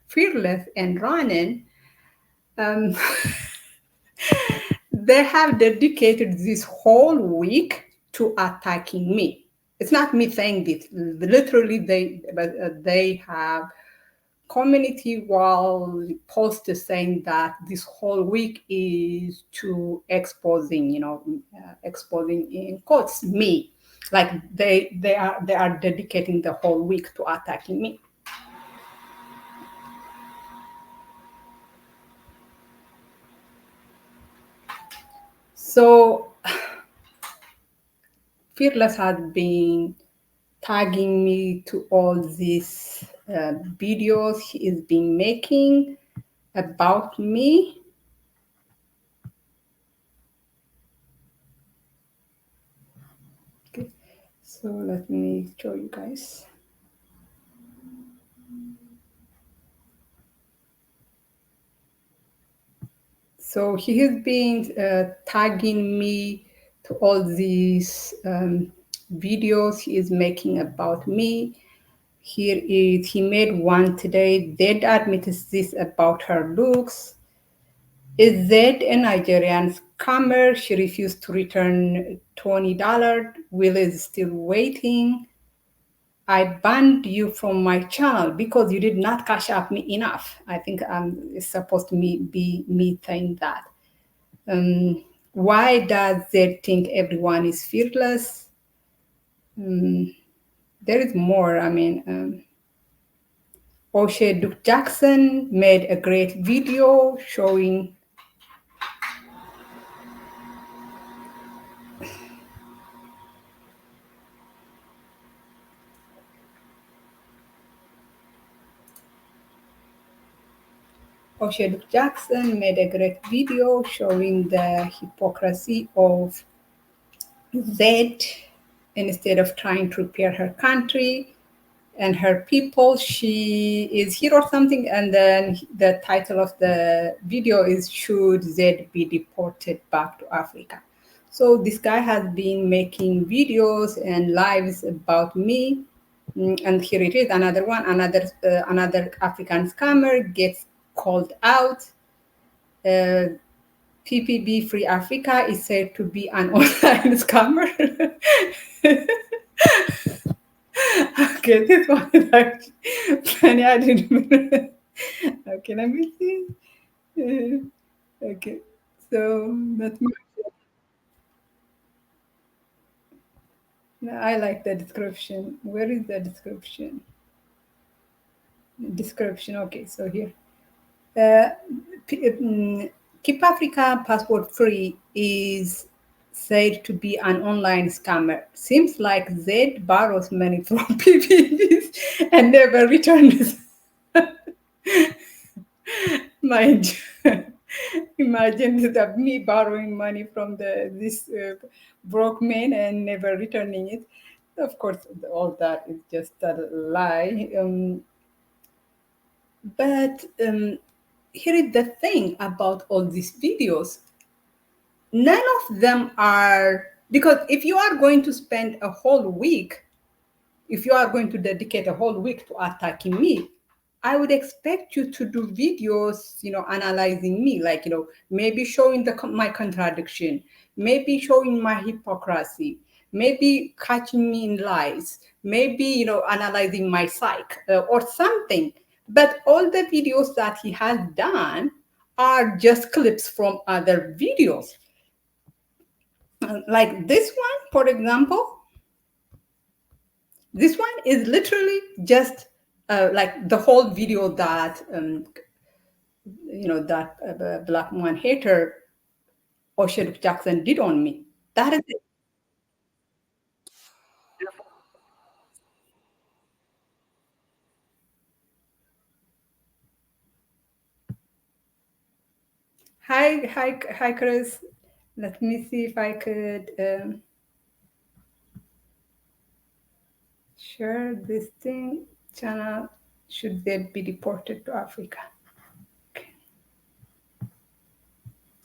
Fearless and Ronin, they have dedicated this whole week to attacking me. It's not me saying this. Literally, they have community wall post saying that this whole week is to exposing, exposing in quotes me. Like they are dedicating the whole week to attacking me. So Fearless has been tagging me to all these videos he is been making about me. Okay, so let me show you guys. So he has been tagging me to all these videos he is making about me. Here is, he made one today. Zed admits this about her looks. Is Zed a Nigerian scammer? She refused to return $20. Will is still waiting. I banned you from my channel because you did not cash up me enough. I think it's supposed to be me saying that. Why does Zed think everyone is fearless? There is more. I mean, O'Shea Duke Jackson made a great video showing O'Shea Duke Jackson made a great video showing the hypocrisy of Zed. Instead of trying to repair her country and her people, she is here or something, and then the title of the video is "Should Zed be deported back to Africa?" So this guy has been making videos and lives about me. And here it is, another one, another African scammer gets called out. PPB Free Africa is said to be an online scammer. Okay, this one is actually funny. I didn't. Okay, let me see. Okay, so let me. I like the description. Where is the description? Description. Okay, so here. Uh, Keep Africa Passport Free is said to be an online scammer. Seems like Zed borrows money from PPPs and never returns. Mind you, imagine that me borrowing money from this broke man and never returning it. Of course, all that is just a lie. But here is the thing about all these videos. None of them are, because if you are going to spend a whole week, if you are going to dedicate a whole week to attacking me, I would expect you to do videos, analyzing me, like, maybe showing my contradiction, maybe showing my hypocrisy, maybe catching me in lies, maybe, analyzing my psyche or something. But all the videos that he has done are just clips from other videos. Like this one, for example, this one is literally just like the whole video that that black man hater O'Shea Jackson did on me. That is it. Hi, Chris. Let me see if I could share this thing. Channel, should they be deported to Africa?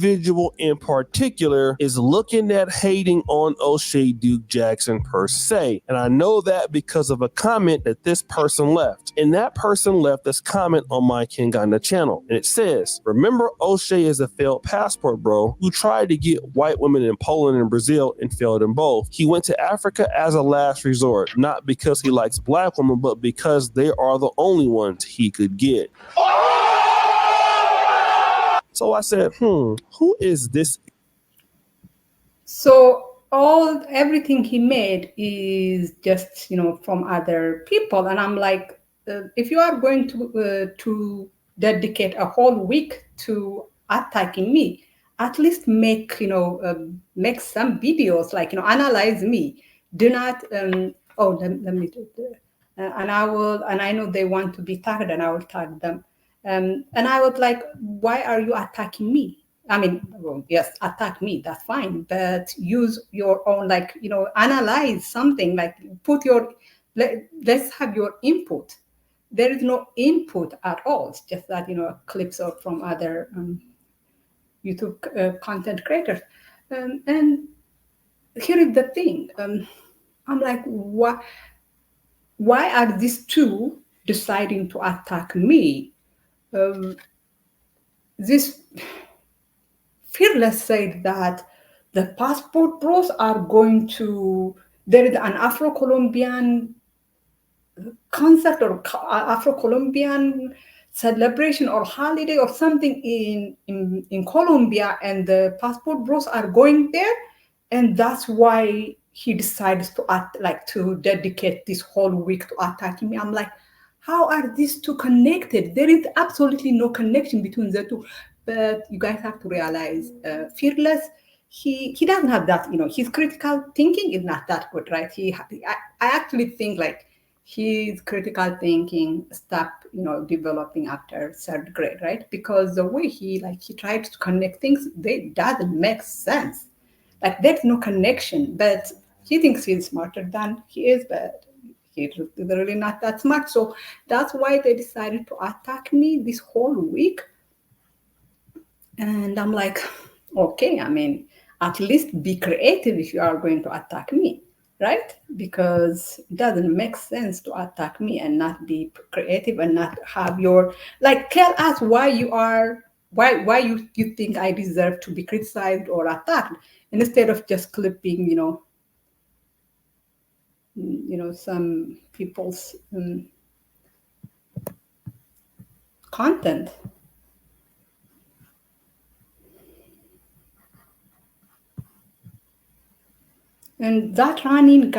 individual in particular is looking at hating on O'Shea Duke Jackson per se. And I know that because of a comment that this person left. And that person left this comment on my Kingana channel. And it says, remember O'Shea is a failed passport bro who tried to get white women in Poland and Brazil and failed in both. He went to Africa as a last resort, not because he likes black women, but because they are the only ones he could get. So I said, who is this? So everything he made is just from other people, and I'm like, if you are going to dedicate a whole week to attacking me, at least make some videos, like analyze me. Do not let me do that. And I know they want to be tagged, and I will tag them. And I was like, why are you attacking me? I mean, well, yes, attack me, that's fine, but use your own, analyze something, like let's have your input. There is no input at all. It's just that, clips of from other YouTube content creators. And here is the thing. I'm like, why are these two deciding to attack me? Um, this Fearless said that the passport bros are going to, there is an Afro-Colombian concert or Afro-Colombian celebration or holiday or something in Colombia, and the passport bros are going there, and that's why he decides to to dedicate this whole week to attacking me. I'm like, how are these two connected? There is absolutely no connection between the two. But you guys have to realize, Fearless, he doesn't have that. His critical thinking is not that good, right? I actually think like his critical thinking stopped, developing after third grade, right? Because the way he tried to connect things, they doesn't make sense. Like there's no connection. But he thinks he's smarter than he is, but he's really not that smart. So that's why they decided to attack me this whole week. And I'm like, okay, I mean, at least be creative if you are going to attack me, right? Because it doesn't make sense to attack me and not be creative and not have your, like, tell us why you are, why you think I deserve to be criticized or attacked, instead of just clipping, some people's content. And that Ronin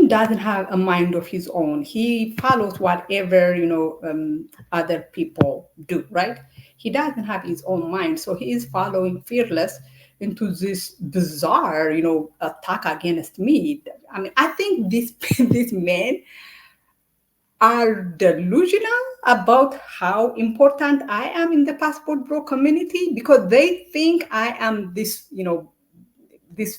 doesn't have a mind of his own. He follows whatever other people do, right? He doesn't have his own mind, so he is following Fearless into this bizarre, attack against me. I mean, I think these men are delusional about how important I am in the passport bro community, because they think I am this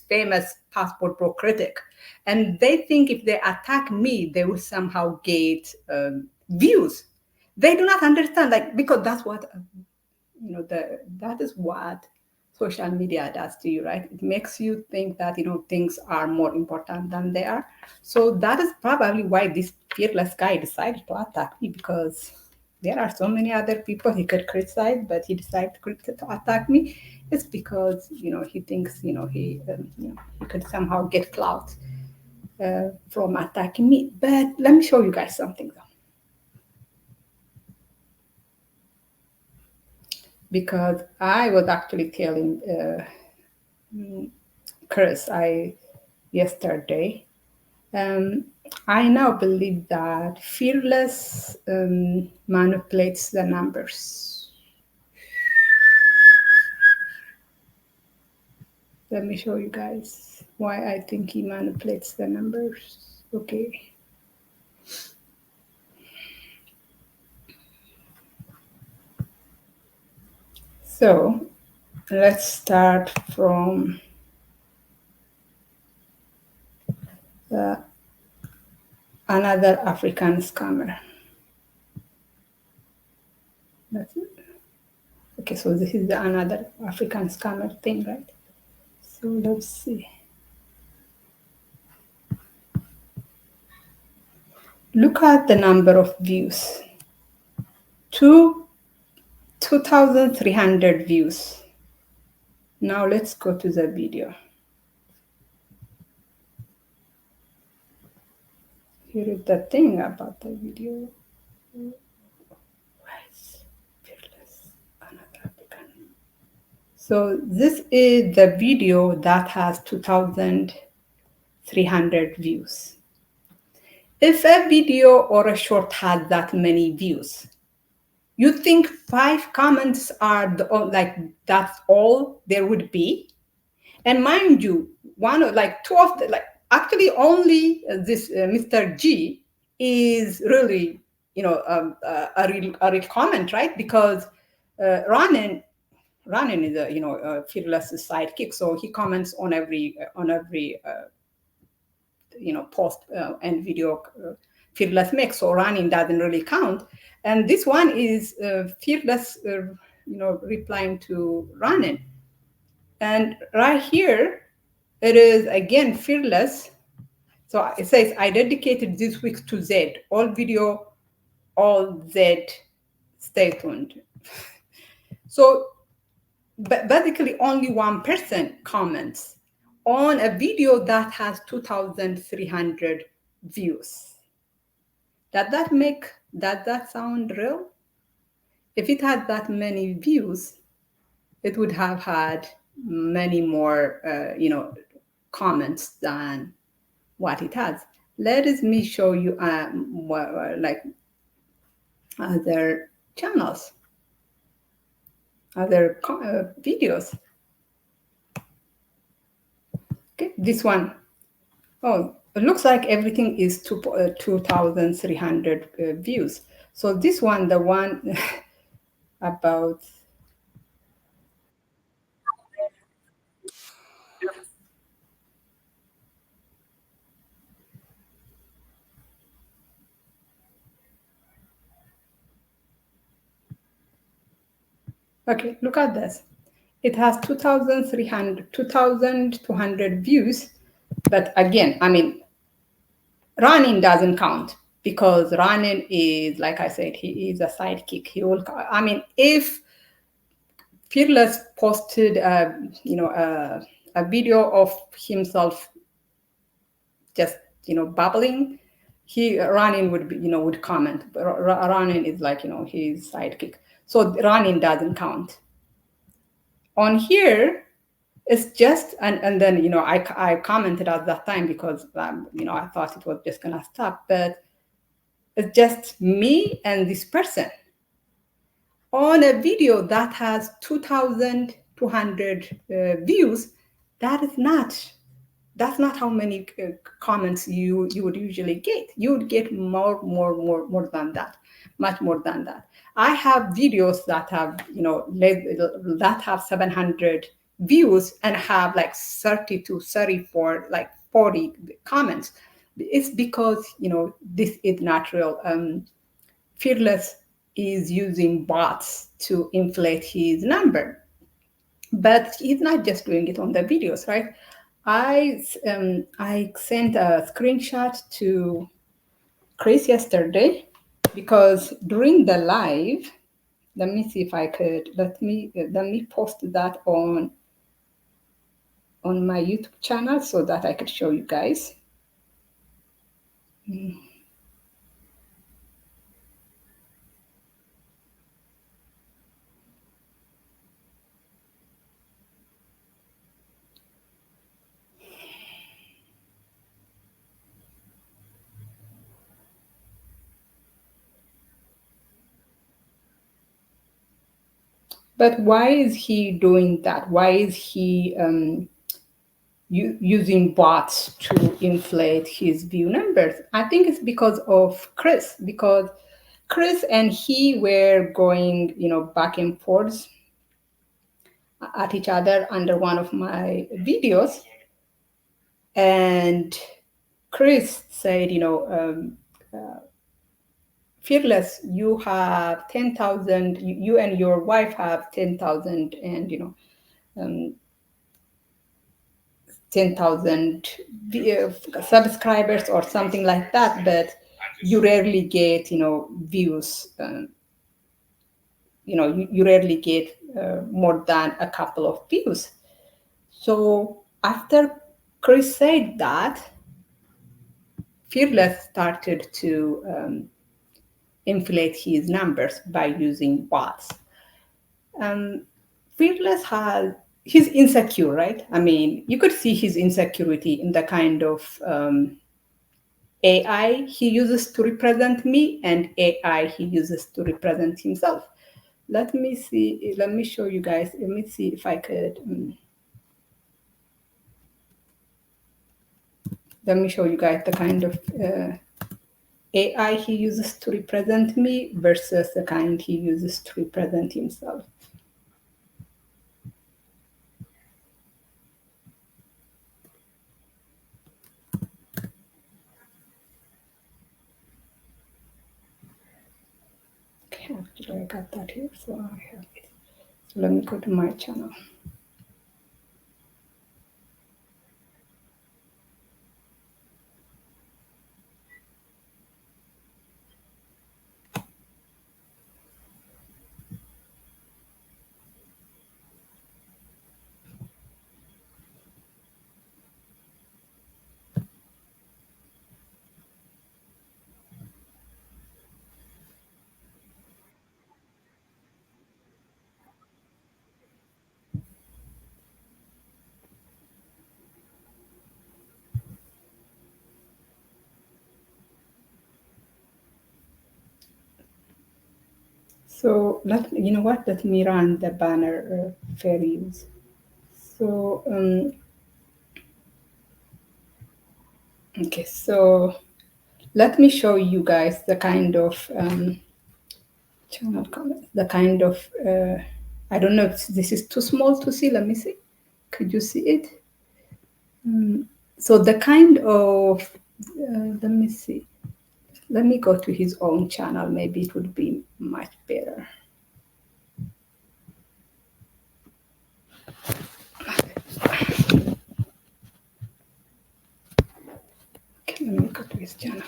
famous passport pro critic, and they think if they attack me they will somehow get views. They do not understand, like, because that's what that is what social media does to you, right? It makes you think that things are more important than they are. So that is probably why this Fearless guy decided to attack me, because there are so many other people he could criticize, but he decided to attack me. It's because he thinks he could somehow get clout from attacking me. But let me show you guys something though, because I was actually telling Chris yesterday. Um, I now believe that Fearless manipulates the numbers. Let me show you guys why I think he manipulates the numbers. Okay. So let's start from another African scammer. That's it. Okay, so this is another African scammer thing, right? So let's see. Look at the number of views. 2,300 views. Now let's go to the video. Here is the thing about the video. Fearless, another African. So this is the video that has 2,300 views. If a video or a short has that many views, you think 5 comments are like that's all there would be? And mind you, two of the actually only this Mr. G is really a real comment, right? Because Ronin is a fearless sidekick, so he comments on every post and video fearless mix. So Ronin doesn't really count, and this one is fearless, replying to Ronin. And right here, it is again fearless. So it says, I dedicated this week to Z. All video, all Z. Stay tuned. So basically, only one person comments on a video that has 2,300 views. Does that sound real? If it had that many views, it would have had many more, comments than what it has. Let me show you like other channels, other videos. Okay, this one. Oh, it looks like everything is 2,300 views. So this one, the one about. Okay, look at this. It has 2,200 views. But again, I mean, Ronin doesn't count because Ronin is, like I said, he is a sidekick. He will, I mean, if Fearless posted, a video of himself just, babbling, Ronin would be, would comment. But Ronin is like, his sidekick. So Ronin doesn't count. On here, it's just, and then, I commented at that time because, I thought it was just gonna stop, but it's just me and this person on a video that has 2,200 views. That's not how many comments you would usually get. You would get more than that, much more than that. I have videos that have, that have 700 views and have like 30 to 34, like 40 comments. It's because, this is natural. Fearless is using bots to inflate his number, but he's not just doing it on the videos, right? I sent a screenshot to Chris yesterday because during the live, let me see if I could, let me post that on my YouTube channel so that I could show you guys. But why is he doing that? Why is he using bots to inflate his view numbers? I think it's because of Chris, because Chris and he were going, back and forth at each other under one of my videos. And Chris said, Fearless, you have 10,000, you and your wife have 10,000, and 10,000 subscribers or something like that, but you rarely get, views. You rarely get more than a couple of views. So after Chris said that, Fearless started to inflate his numbers by using bots. Um, Fearless has he's insecure, right? I mean, you could see his insecurity in the kind of AI he uses to represent me and AI he uses to represent himself. Let me see. Let me show you guys. Let me see if I could. Let me show you guys the kind of AI he uses to represent me versus the kind he uses to represent himself. Okay, actually I got that here, so I have it. So let me go to my channel. So you know what? Let me run the banner fair use. So okay, so let me show you guys the kind of channel comments, the kind of I don't know if this is too small to see. Let me see. Could you see it? So the kind of let me see. Let me go to his own channel. Maybe it would be much better. Okay, let me go to his channel.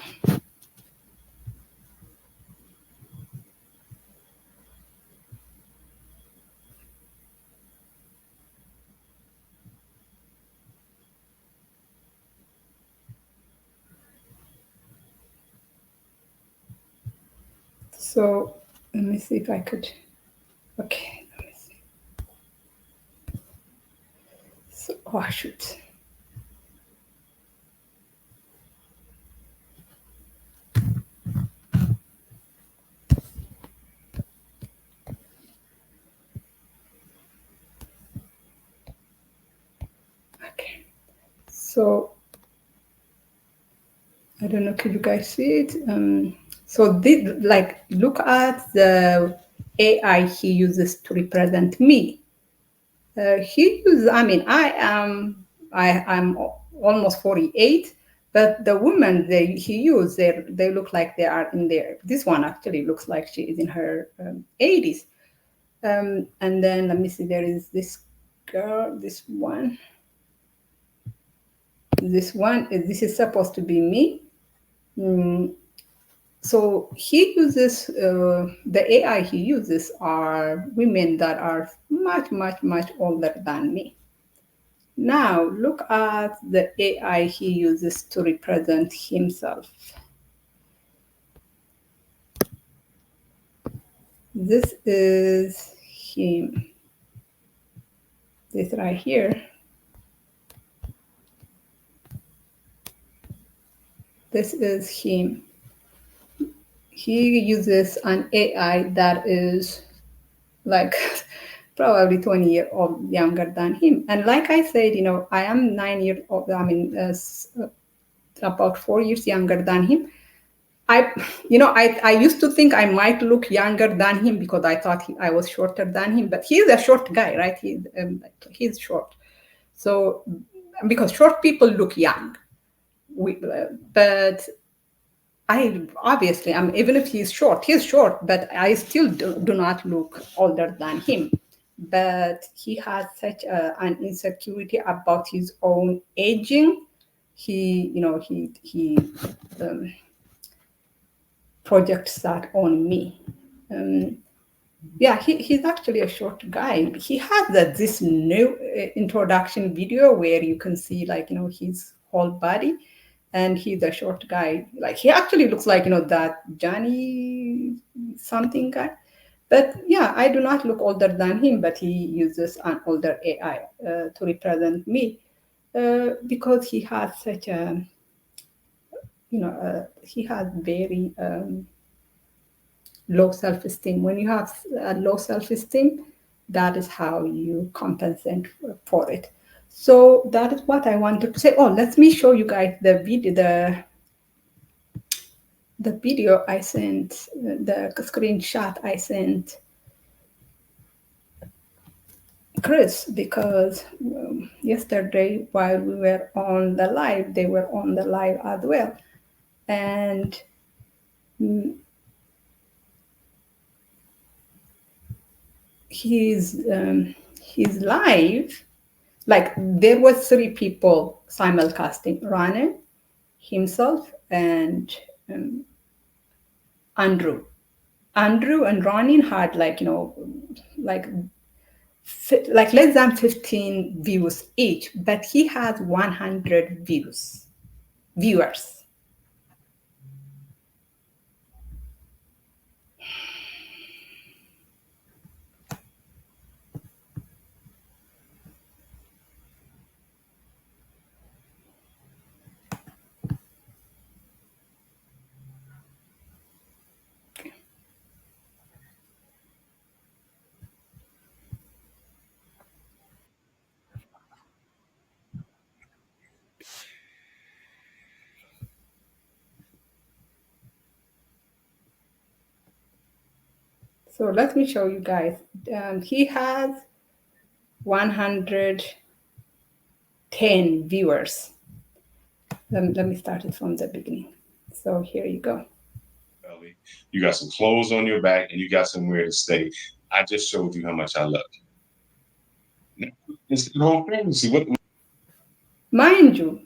So let me see if I could. Okay, let me see. So, oh shoot. Okay. So I don't know. Could you guys see it? So this, like, look at the AI he uses to represent me. He uses. I mean, I'm almost 48, but the women he used, they look like they are in their. This one actually looks like she is in her 80s. And then let me see. There is this girl. This one. This is supposed to be me. So he uses the AI he uses are women that are much, much, much older than me. Now look at the AI he uses to represent himself. This is him. This right here. This is him. He uses an AI that is like probably 20 years old younger than him. And like I said, I am 9 years old. I mean, about 4 years younger than him. I used to think I might look younger than him because I thought I was shorter than him. But he's a short guy, right? He's short. So because short people look young, but I obviously, even if he's short, but I still do not look older than him. But he has such an insecurity about his own aging. He um, projects that on me. Um, yeah, he's actually a short guy. He has this new introduction video where you can see like his whole body, and he's a short guy. Like he actually looks like that Johnny something guy. But yeah, I do not look older than him, but he uses an older AI to represent me because he has such a he has very low self-esteem. When you have a low self-esteem, that is how you compensate for it. So that is what I wanted to say. Oh, let me show you guys the video I sent, the screenshot I sent Chris, because yesterday while we were on the live, they were on the live as well, and mm, his live, like there was three people simulcasting: Ronin, himself, and um, Andrew. Andrew and Ronin had like like less than 15 views each, but he has 100 viewers. So let me show you guys. He has 110 viewers. Let me start it from the beginning. So here you go. You got some clothes on your back and you got somewhere to stay. I just showed you how much I love you. It's the whole fantasy. What? Mind you,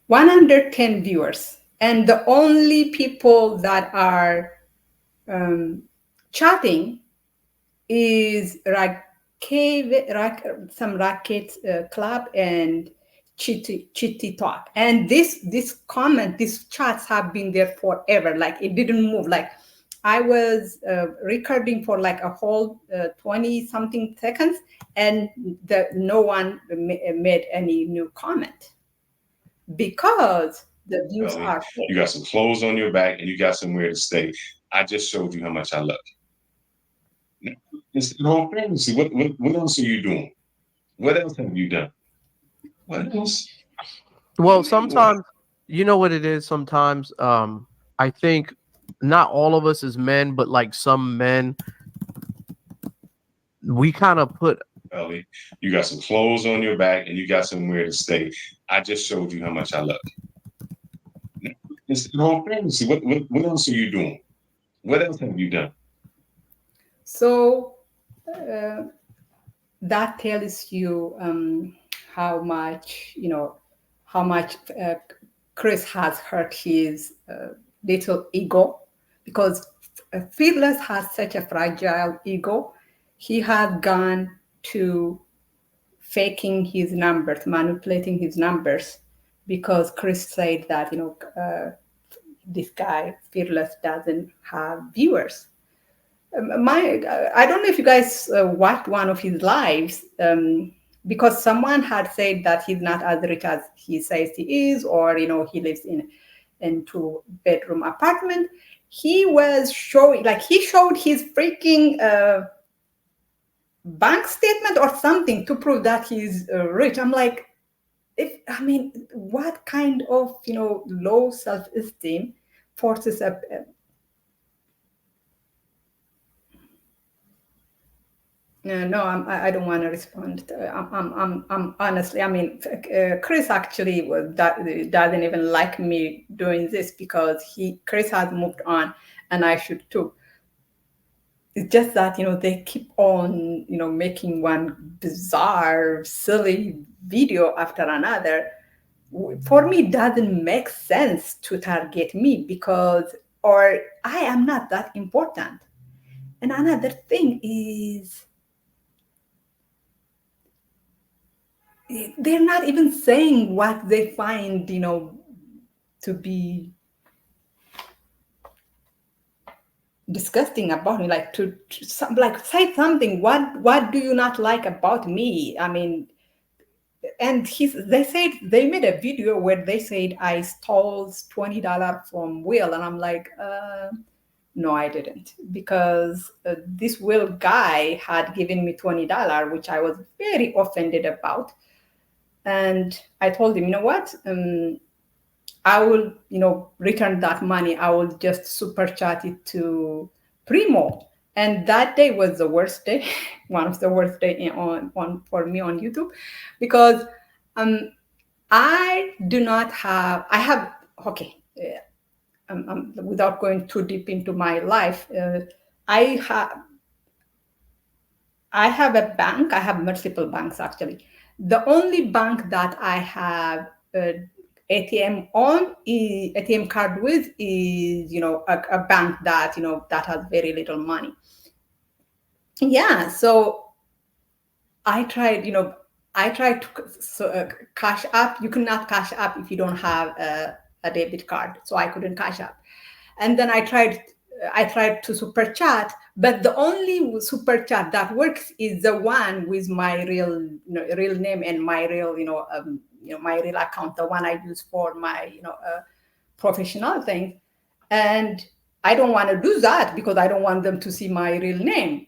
110 viewers, and the only people that are um, chatting is some racket club and chitty talk. And this comment, these chats have been there forever. Like it didn't move. Like I was recording for like a whole 20 something seconds, and no one made any new comment because the views Belly. are fake. You got some clothes on your back and you got somewhere to stay. I just showed you how much I love you. It's the whole fantasy. What else are you doing? What else have you done? What else? Well, sometimes you know what it is. Sometimes, I think not all of us as men, but like some men, we kind of put. Belly. You got some clothes on your back and you got somewhere to stay. I just showed you how much I love you. It's the whole fantasy. What else are you doing? What else have you done? So uh, that tells you how much how much Chris has hurt his little ego, because Fearless has such a fragile ego. He has gone to faking his numbers, manipulating his numbers, because Chris said that this guy Fearless doesn't have viewers. I don't know if you guys watched one of his lives, because someone had said that he's not as rich as he says he is, or he lives in two-bedroom apartment. He was showing, like he showed his freaking bank statement or something to prove that he's rich. I'm like, what kind of low self-esteem forces No, I don't want to respond. I'm honestly, I mean, Chris actually doesn't even like me doing this because Chris has moved on, and I should too. It's just that, they keep on, making one bizarre, silly video after another. For me, it doesn't make sense to target me because, or I am not that important. And another thing is, they're not even saying what they find, to be disgusting about me. Like like say something. What do you not like about me? I mean, and they said they made a video where they said I stole $20 from Will, and I'm like, no, I didn't, because this Will guy had given me $20, which I was very offended about. And I told him, you know what? I will, return that money. I will just super chat it to Primo. And that day was the worst day, one of the worst day on for me on YouTube, because I do not have. I have okay. Without going too deep into my life, I have I have a bank. I have multiple banks actually. The only bank that I have ATM card with is a bank that that has very little money. Yeah, so I tried to cash up. You cannot cash up if you don't have a debit card, so I couldn't cash up. And then I tried to super chat, but the only super chat that works is the one with my real name and my real my real account, the one I use for my professional thing. And I don't want to do that because I don't want them to see my real name.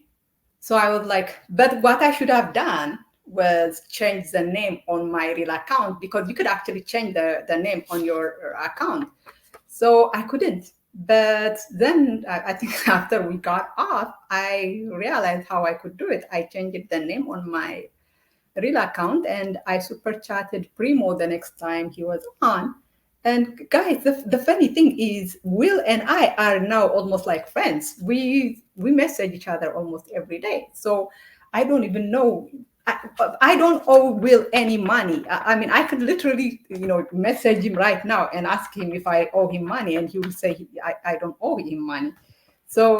So I was like, but what I should have done was change the name on my real account, because you could actually change the name on your account. So I couldn't. But then I think after we got off, I realized how I could do it. I changed the name on my real account, and I super chatted Primo the next time he was on. And guys, the funny thing is, Will and I are now almost like friends. We message each other almost every day. So I don't even know. I don't owe Will any money. I mean, I could literally, message him right now and ask him if I owe him money, and he will say I don't owe him money. So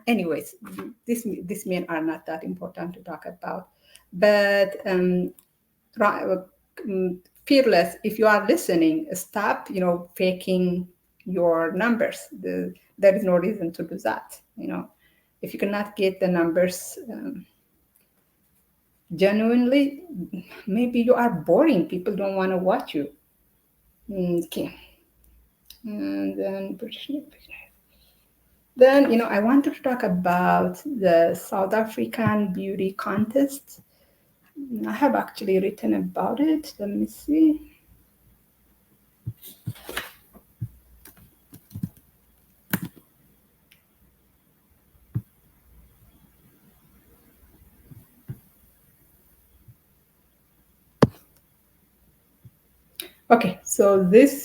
anyways, these men are not that important to talk about. But Fearless, if you are listening, stop, faking your numbers. There is no reason to do that. If you cannot get the numbers genuinely, maybe you are boring. People don't want to watch you. Okay. And then I wanted to talk about the South African beauty contest. I have actually written about it. Let me see. Okay, so this